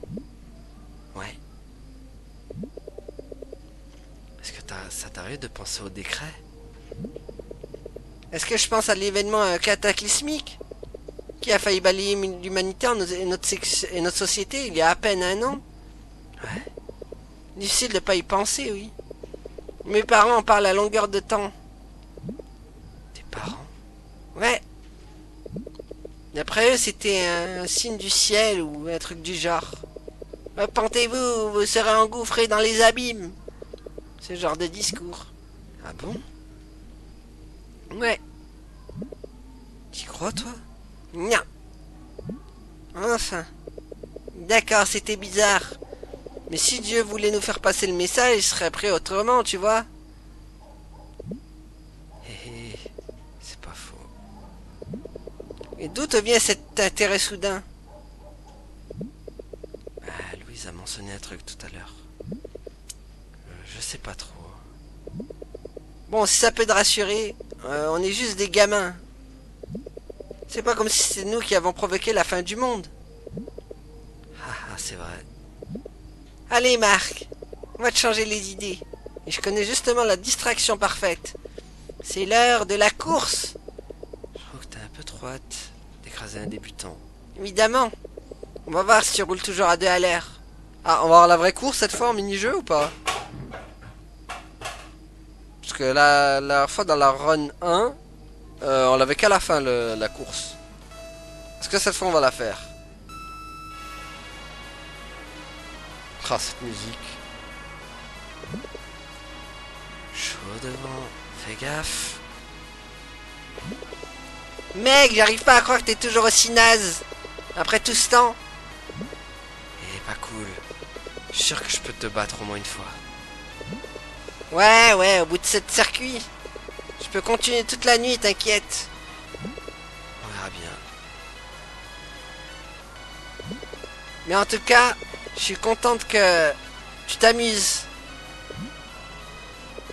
Ouais. Est-ce que ça t'arrive de penser au décret? Est-ce que je pense à l'événement cataclysmique qui a failli balayer l'humanité et notre société il y a à peine un an? Ouais. Difficile de ne pas y penser, oui. Mes parents en parlent à longueur de temps. Tes parents? Ouais. D'après eux, c'était un signe du ciel ou un truc du genre. Repentez-vous, vous serez engouffrés dans les abîmes. Ce genre de discours. Ah bon? Ouais. T'y crois, toi? Non. Enfin. D'accord, c'était bizarre. Mais si Dieu voulait nous faire passer le message, il serait prêt autrement, tu vois. Hé, c'est pas faux. Et d'où te vient cet intérêt soudain? Louise a mentionné un truc tout à l'heure. Je sais pas trop. Bon, si ça peut te rassurer, on est juste des gamins. C'est pas comme si c'était nous qui avons provoqué la fin du monde. Ah, c'est vrai. Allez, Marc, on va te changer les idées. Et je connais justement la distraction parfaite. C'est l'heure de la course. Je trouve que t'as un peu trop hâte d'écraser un débutant. Évidemment. On va voir si tu roules toujours à 2 à l'heure. Ah, on va avoir la vraie course cette fois en mini-jeu ou pas? Parce que la fois dans la run 1, on l'avait qu'à la fin la course. Est-ce que cette fois on va la faire? Ah, cette musique. Chaud devant, fais gaffe. Mec, j'arrive pas à croire que t'es toujours aussi naze. Après tout ce temps. Pas cool. Je suis sûr que je peux te battre au moins une fois. Ouais, au bout de 7 circuits. Je peux continuer toute la nuit, t'inquiète. On verra bien. Mais en tout cas, je suis contente que tu t'amuses.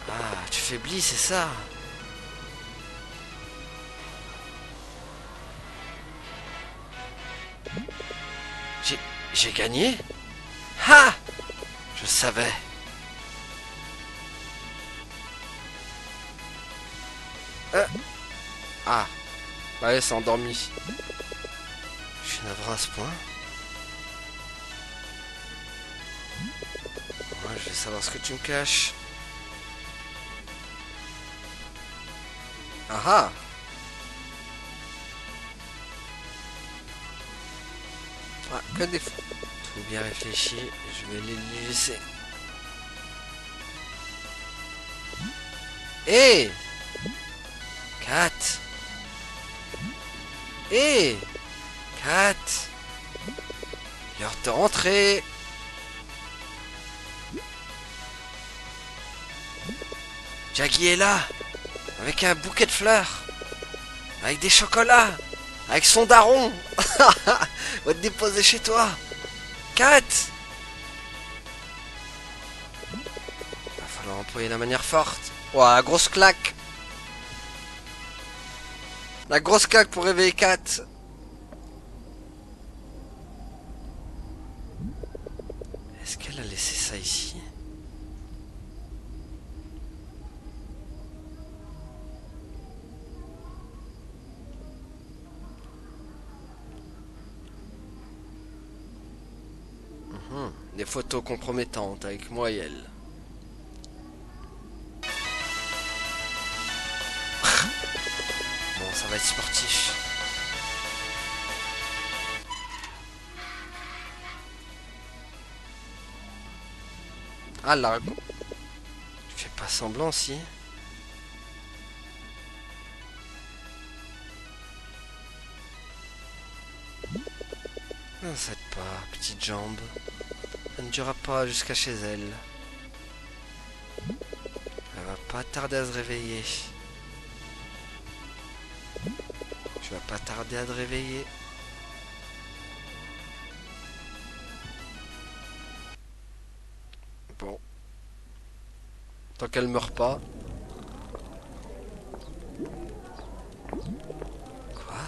Ah, tu faiblis, c'est ça. J'ai gagné? Ha! Je savais. Ah. Bah ouais, c'est endormi. Je suis navrant à ce point. Moi, je vais savoir ce que tu me caches. Ah ah! Ah, que des fois. Tout bien réfléchi, je vais les laisser. Hé! 4. Hé! 4. L'heure de rentrer. Jackie est là, avec un bouquet de fleurs, avec des chocolats, avec son daron. Va te déposer chez toi. 4. Va falloir employer la manière forte. Ouah, la grosse claque. La grosse claque pour réveiller Kat. Est-ce qu'elle a laissé ça ici? Des photos compromettantes avec moi et elle. Bon, ça va être sportif. Ah, là. Tu fais pas semblant, si? Ne s'aide pas, petite jambe. Elle ne durera pas jusqu'à chez elle. Elle va pas tarder à se réveiller. Tu vas pas tarder à te réveiller. Bon. Tant qu'elle meurt pas. Quoi?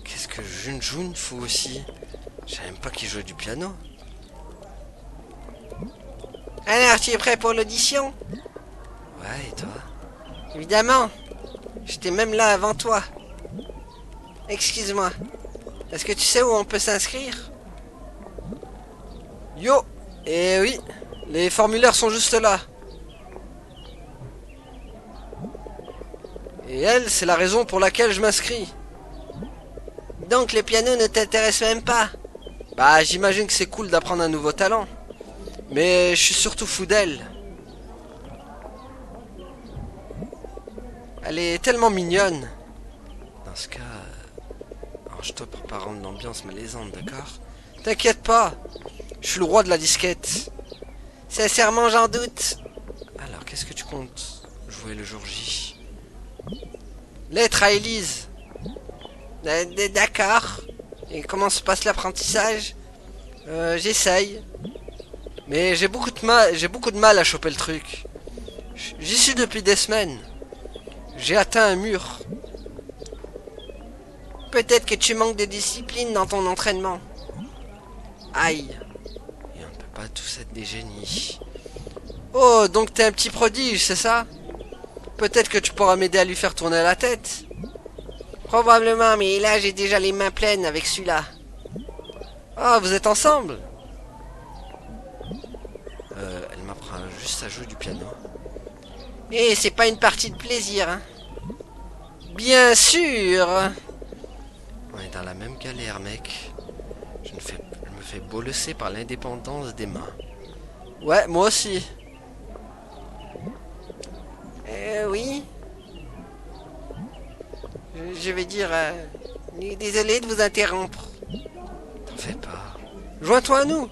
Qu'est-ce que Junjun fout aussi? Je savais même pas qu'il jouait du piano. Alors, tu es prêt pour l'audition? Ouais, et toi? Évidemment. J'étais même là avant toi. Excuse-moi. Est-ce que tu sais où on peut s'inscrire? Yo! Eh oui, les formulaires sont juste là. Et elle, c'est la raison pour laquelle je m'inscris. Donc le piano ne t'intéresse même pas? Bah, j'imagine que c'est cool d'apprendre un nouveau talent. Mais je suis surtout fou d'elle. Elle est tellement mignonne. Dans ce cas, arrange-toi pour pas rendre l'ambiance malaisante, d'accord? T'inquiète pas, je suis le roi de la disquette. Sincèrement, j'en doute. Alors, qu'est-ce que tu comptes jouer le jour J? Lettre à Élise. D'accord. Et comment se passe l'apprentissage? J'essaye. Mais j'ai beaucoup de mal à choper le truc. J'y suis depuis des semaines. J'ai atteint un mur. Peut-être que tu manques de discipline dans ton entraînement. Aïe. Et on ne peut pas tous être des génies. Oh, donc t'es un petit prodige, c'est ça? Peut-être que tu pourras m'aider à lui faire tourner la tête. Probablement, mais là j'ai déjà les mains pleines avec celui-là. Ah, vous êtes ensemble? Elle m'apprend juste à jouer du piano. Et c'est pas une partie de plaisir, hein? Bien sûr! On est dans la même galère, mec. Je me fais bolosser par l'indépendance des mains. Ouais, moi aussi. Oui. Je vais dire... désolé de vous interrompre. T'en fais pas. Joins-toi à nous.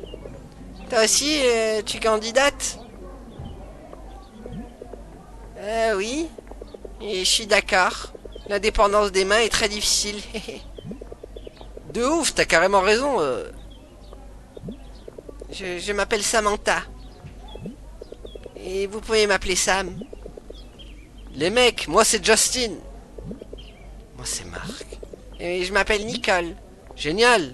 Toi aussi, tu candidates? Oui. Et je suis d'accord. L'indépendance des mains est très difficile. De ouf, t'as carrément raison. Je m'appelle Samantha. Et vous pouvez m'appeler Sam. Les mecs, moi c'est Justin. Moi c'est Marc. Et je m'appelle Nicole. Génial.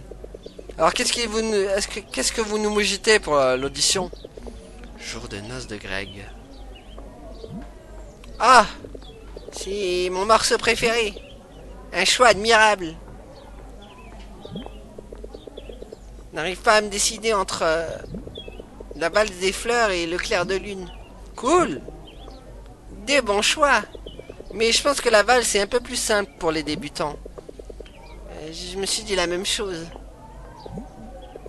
Alors qu'est-ce que vous nous mogitez pour l'audition? Jour de noces de Greg. Ah, c'est mon morceau préféré. Un choix admirable. N'arrive pas à me décider entre la valse des fleurs et le clair de lune. Cool. Des bons choix. Mais je pense que la valse est un peu plus simple pour les débutants. Je me suis dit la même chose.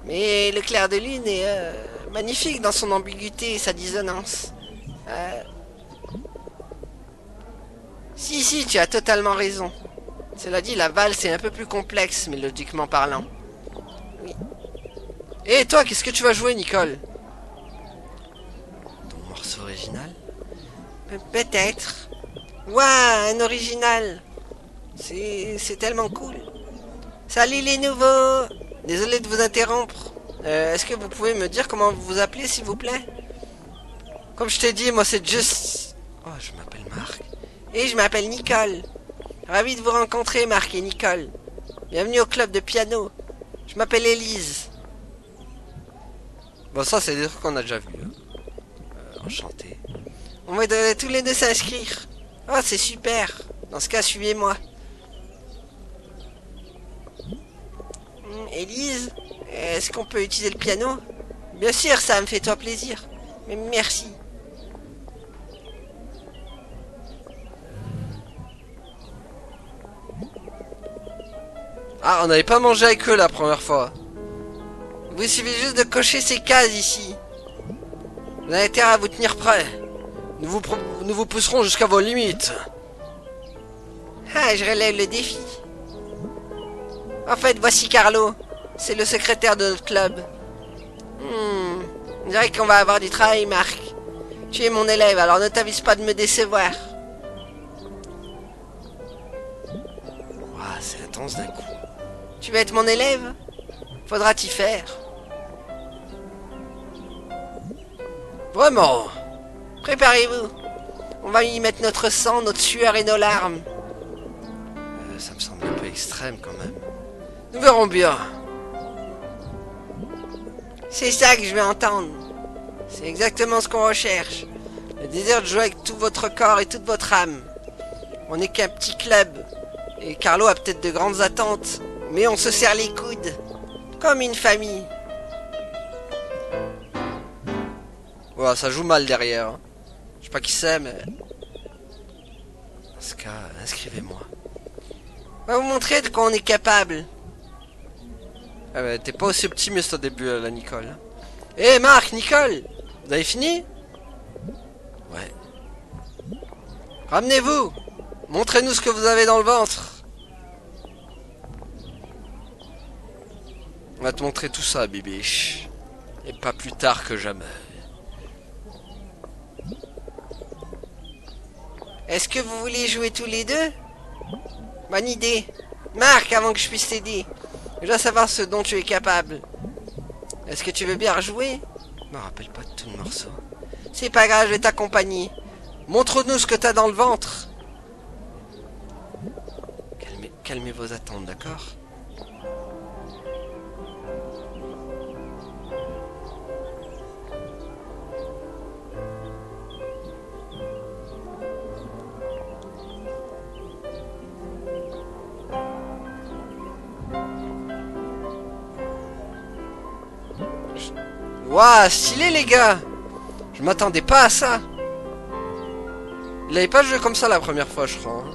Mais le clair de lune est magnifique dans son ambiguïté et sa dissonance. Si, tu as totalement raison. Cela dit, la valse est un peu plus complexe, mélodiquement parlant. Oui. Et toi, qu'est-ce que tu vas jouer, Nicole? Ton morceau original? Peut-être. Ouah, un original. C'est tellement cool. Salut les nouveaux. Désolé de vous interrompre. Est-ce que vous pouvez me dire comment vous vous appelez, s'il vous plaît? Comme je t'ai dit, moi c'est Just... Oh, je m'appelle Marc. Et je m'appelle Nicole. Ravi de vous rencontrer, Marc et Nicole. Bienvenue au club de piano. Je m'appelle Élise. Bon, ça c'est des trucs qu'on a déjà vus. Enchanté. On va tous les deux s'inscrire. Oh, c'est super. Dans ce cas, suivez-moi. Élise, est-ce qu'on peut utiliser le piano? Bien sûr, ça me fait toi plaisir. Mais merci. Ah, on n'avait pas mangé avec eux la première fois. Il suffit juste de cocher ces cases ici. Vous avez intérêt à vous tenir prêt. Nous vous pousserons jusqu'à vos limites. Ah, je relève le défi. En fait, voici Carlo. C'est le secrétaire de notre club. On dirait qu'on va avoir du travail, Marc. Tu es mon élève, alors ne t'avise pas de me décevoir. Ouah, c'est intense d'un coup. Tu veux être mon élève? Faudra t'y faire. Vraiment? Préparez-vous. On va y mettre notre sang, notre sueur et nos larmes. Ça me semble un peu extrême quand même. Nous verrons bien. C'est ça que je vais entendre. C'est exactement ce qu'on recherche. Le désir de jouer avec tout votre corps et toute votre âme. On n'est qu'un petit club. Et Carlo a peut-être de grandes attentes. Mais on se serre les coudes. Comme une famille. Ouah, ça joue mal derrière. Hein. Je sais pas qui c'est, mais... Dans ce cas, inscrivez-moi. On va vous montrer de quoi on est capable. Ah bah, t'es pas aussi optimiste au début, là, Nicole. Hé, Marc, Nicole, Vous avez fini? Ouais. ramenez-vous. Montrez-nous ce que vous avez dans le ventre. On va te montrer tout ça, bibiche. Et pas plus tard que jamais. Est-ce que vous voulez jouer tous les deux? Bonne idée. Marc, avant que je puisse t'aider, je dois savoir ce dont tu es capable. Est-ce que tu veux bien rejouer? Je me rappelle pas de tout le morceau. C'est pas grave, je vais t'accompagner. Montre-nous ce que t'as dans le ventre. Calmez vos attentes, d'accord? Waouh, stylé les gars. Je m'attendais pas à ça. Il avait pas joué comme ça la première fois, je crois. Hein.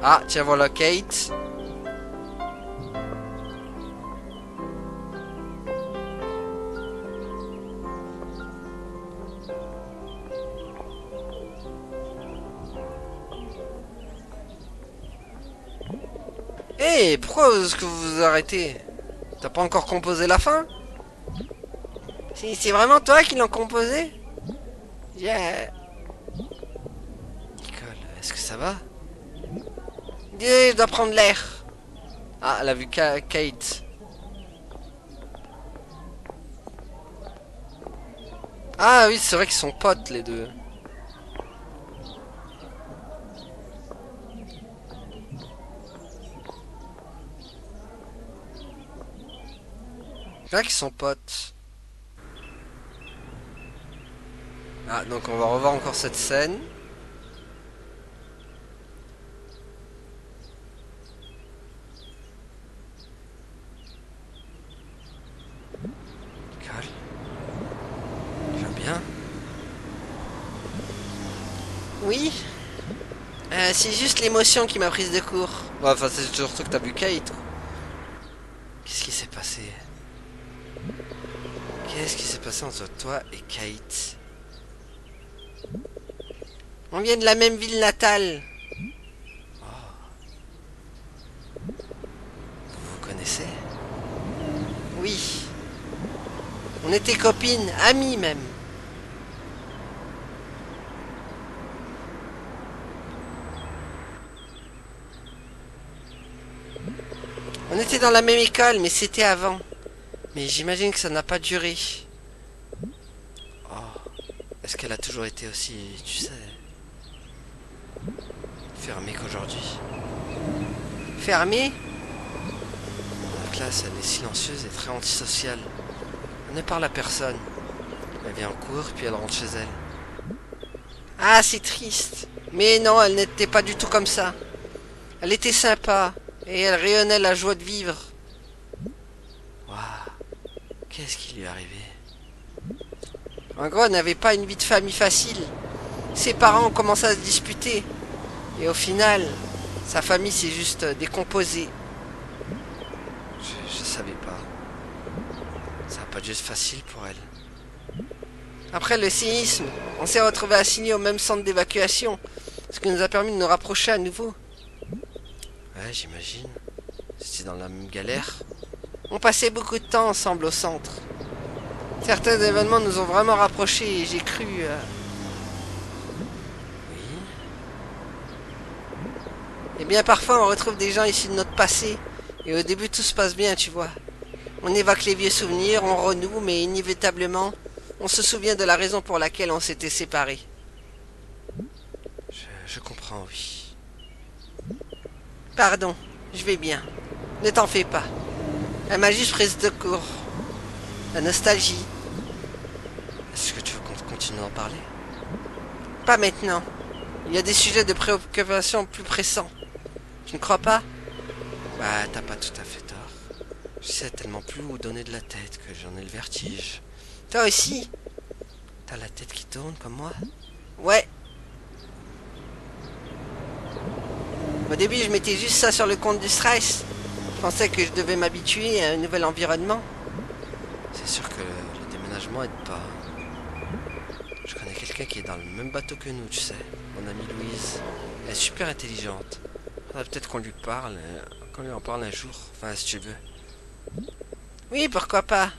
Ah, tiens, voilà Kate. Hé, pourquoi est-ce que vous vous arrêtez? T'as pas encore composé la fin? C'est vraiment toi qui l'as composé? Yeah. Nicole, est-ce que ça va? Désolé, je dois prendre l'air. Ah, elle a vu Kate. Ah oui, c'est vrai qu'ils sont potes les deux. C'est vrai qu'ils sont potes. Ah, donc on va revoir encore cette scène. Nicole, tu vas bien? Oui? C'est juste l'émotion qui m'a prise de court. Ouais, enfin, c'est surtout que t'as vu Kate. Qu'est-ce qui s'est passé? Qu'est-ce qui s'est passé entre toi et Kate? On vient de la même ville natale. Vous vous connaissez? Oui. On était copines, amies même. On était dans la même école, mais c'était avant. Mais j'imagine que ça n'a pas duré. Oh, est-ce qu'elle a toujours été aussi, tu sais, fermée qu'aujourd'hui? Fermée? La classe, elle est silencieuse et très antisociale. Elle ne parle à personne. Elle vient en cours, puis elle rentre chez elle. Ah, c'est triste. Mais non, elle n'était pas du tout comme ça. Elle était sympa, et elle rayonnait la joie de vivre. Waouh, qu'est-ce qui lui est arrivé? En gros, elle n'avait pas une vie de famille facile. Ses parents ont commencé à se disputer. Et au final, sa famille s'est juste décomposée. Je savais pas. Ça n'a pas dû être facile pour elle. Après le séisme, on s'est retrouvés assignés au même centre d'évacuation, ce qui nous a permis de nous rapprocher à nouveau. Ouais, j'imagine. C'était dans la même galère. On passait beaucoup de temps ensemble au centre. Certains événements nous ont vraiment rapprochés et j'ai cru... Oui. Eh bien, parfois, on retrouve des gens issus de notre passé. Et au début, tout se passe bien, tu vois. On évoque les vieux souvenirs, on renoue, mais inévitablement, on se souvient de la raison pour laquelle on s'était séparés. Je comprends, oui. Pardon, je vais bien. Ne t'en fais pas. Elle m'a juste prise de court. La nostalgie. Est-ce que tu veux qu'on continue d'en parler? Pas maintenant. Il y a des sujets de préoccupation plus pressants. Tu ne crois pas? Bah, t'as pas tout à fait tort. Je sais tellement plus où donner de la tête que j'en ai le vertige. Toi aussi? T'as la tête qui tourne comme moi? Ouais. Au début, je mettais juste ça sur le compte du stress. Je pensais que je devais m'habituer à un nouvel environnement. C'est sûr que le déménagement aide pas. Je connais quelqu'un qui est dans le même bateau que nous, tu sais. Mon amie Louise. Elle est super intelligente. Faudrait peut-être qu'on lui parle, qu'on lui en parle un jour. Enfin, si tu veux. Oui, pourquoi pas?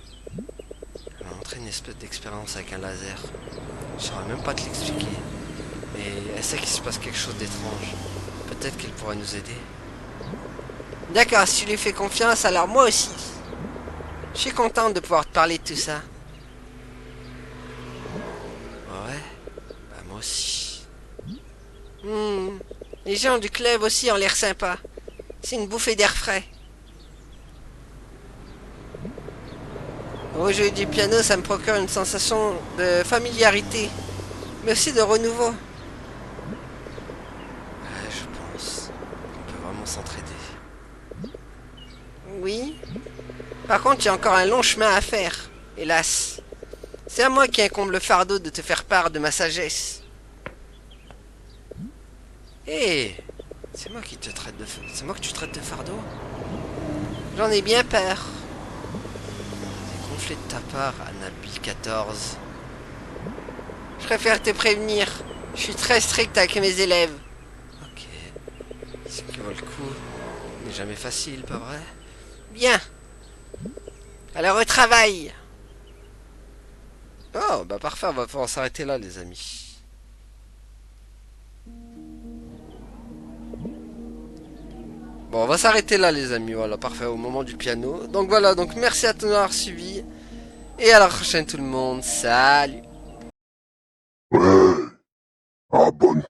Elle m'a montré une espèce d'expérience avec un laser. Je saurais même pas te l'expliquer. Mais elle sait qu'il se passe quelque chose d'étrange. Peut-être qu'elle pourrait nous aider. D'accord, si tu lui fais confiance, alors moi aussi. Je suis contente de pouvoir te parler de tout ça. Ouais, bah moi aussi. Les gens du club aussi ont l'air sympas. C'est une bouffée d'air frais. Jouer du piano, ça me procure une sensation de familiarité, mais aussi de renouveau. Ouais, je pense qu'on peut vraiment s'entraider. Oui. Par contre, il y a encore un long chemin à faire, hélas. C'est à moi qui incombe le fardeau de te faire part de ma sagesse. Hé, c'est moi qui te traite de... C'est moi que tu traites de fardeau? J'en ai bien peur. C'est gonflé de ta part, Annabi 14. Je préfère te prévenir. Je suis très strict avec mes élèves. Ok. Ce qui vaut le coup n'est jamais facile, pas vrai? Bien. Alors au travail. Oh, bah parfait, on va pouvoir s'arrêter là, les amis. Bon, on va s'arrêter là, les amis. Voilà, parfait, au moment du piano. Donc voilà, donc merci à tous d'avoir suivi. Et à la prochaine, tout le monde. Salut! Ouais, abonne